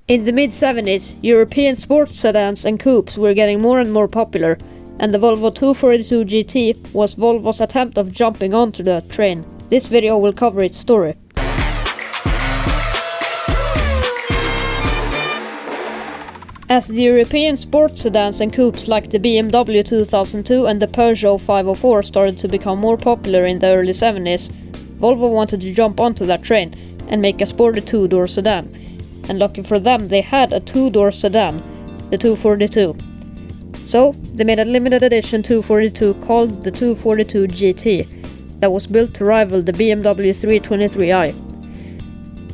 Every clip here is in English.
In the mid-70s, European sports sedans and coupes were getting more and more popular, and the Volvo 242 GT was Volvo's attempt of jumping onto that train. This video will cover its story. As the European sports sedans and coupes like the BMW 2002 and the Peugeot 504 started to become more popular in the early 70s, Volvo wanted to jump onto that train and make a sporty two-door sedan. And lucky for them, they had a two-door sedan, the 242. So, they made a limited edition 242 called the 242 GT that was built to rival the BMW 323i.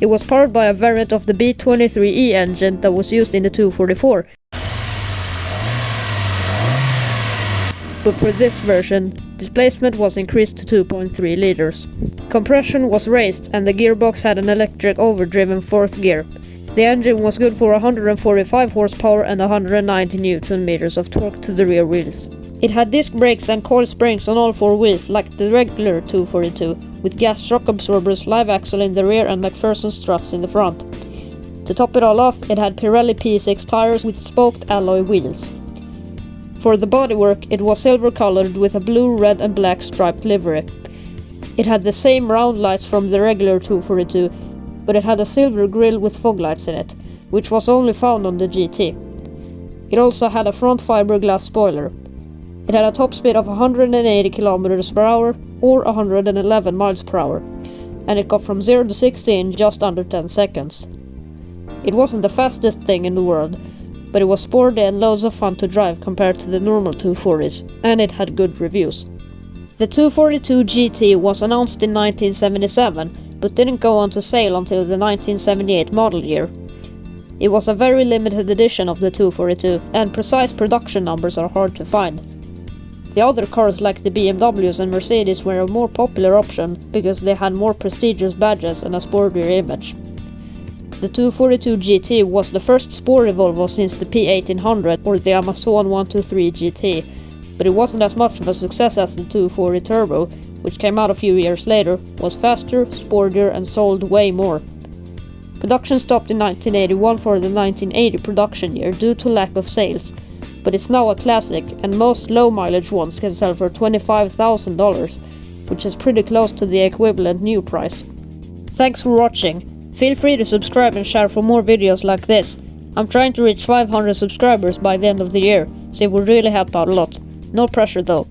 It was powered by a variant of the B23E engine that was used in the 244. But for this version, displacement was increased to 2.3 liters. Compression was raised and the gearbox had an electric overdriven fourth gear. The engine was good for 145 horsepower and 190 Newton meters of torque to the rear wheels. It had disc brakes and coil springs on all four wheels like the regular 242, with gas shock absorbers, live axle in the rear and McPherson struts in the front. To top it all off, it had Pirelli P6 tires with spoked alloy wheels. For the bodywork, it was silver colored with a blue, red and black striped livery. It had the same round lights from the regular 242, but it had a silver grille with fog lights in it, which was only found on the GT. It also had a front fiberglass spoiler. It had a top speed of 180 km per hour or 111 miles per hour, and it got from 0 to 60 in just under 10 seconds. It wasn't the fastest thing in the world, but it was sporty and loads of fun to drive compared to the normal 240s, and it had good reviews. The 242 GT was announced in 1977, but didn't go on to sale until the 1978 model year. It was a very limited edition of the 242, and precise production numbers are hard to find. The other cars like the BMWs and Mercedes were a more popular option because they had more prestigious badges and a sportier image. The 242 GT was the first sporty Volvo since the P1800 or the Amazon 123 GT, but it wasn't as much of a success as the 240 Turbo, which came out a few years later, was faster, sportier and sold way more. Production stopped in 1981 for the 1980 production year due to lack of sales, but it's now a classic and most low mileage ones can sell for $25,000, which is pretty close to the equivalent new price. Thanks for watching. Feel free to subscribe and share for more videos like this. I'm trying to reach 500 subscribers by the end of the year, so it would really help out a lot. No pressure though.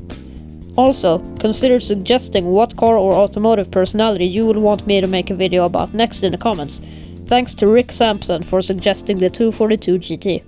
Also, consider suggesting what car or automotive personality you would want me to make a video about next in the comments. Thanks to Sampson for suggesting the 242 GT.